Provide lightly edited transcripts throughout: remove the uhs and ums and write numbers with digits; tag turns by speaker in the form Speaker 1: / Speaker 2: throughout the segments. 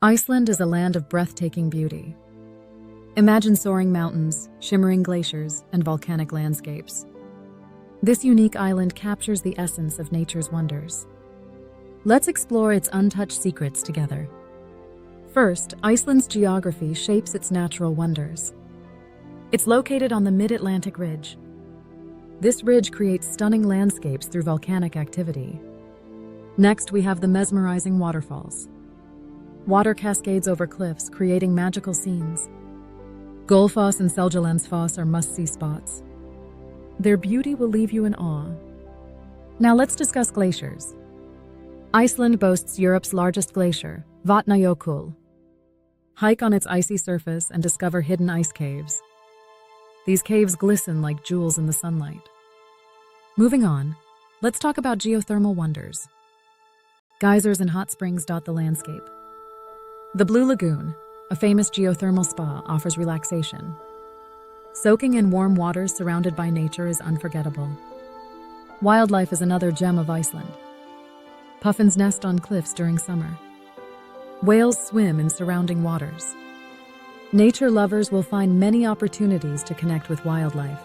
Speaker 1: Iceland is a land of breathtaking beauty. Imagine soaring mountains, shimmering glaciers, and volcanic landscapes. This unique island captures the essence of nature's wonders. Let's explore its untouched secrets together. First, Iceland's geography shapes its natural wonders. It's located on the mid-Atlantic ridge. This ridge creates stunning landscapes through volcanic activity. Next, we have the mesmerizing waterfalls. Water cascades over cliffs, creating magical scenes. Gullfoss and Seljalandsfoss are must-see spots. Their beauty will leave you in awe. Now let's discuss glaciers. Iceland boasts Europe's largest glacier, Vatnajökull. Hike on its icy surface and discover hidden ice caves. These caves glisten like jewels in the sunlight. Moving on, let's talk about geothermal wonders. Geysers and hot springs dot the landscape. The Blue Lagoon, a famous geothermal spa, offers relaxation. Soaking in warm waters surrounded by nature is unforgettable. Wildlife is another gem of Iceland. Puffins nest on cliffs during summer. Whales swim in surrounding waters. Nature lovers will find many opportunities to connect with wildlife.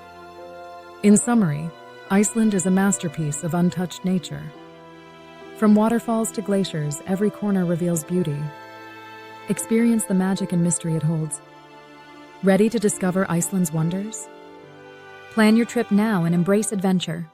Speaker 1: In summary, Iceland is a masterpiece of untouched nature. From waterfalls to glaciers, every corner reveals beauty. Experience the magic and mystery it holds. Ready to discover Iceland's wonders? Plan your trip now and embrace adventure.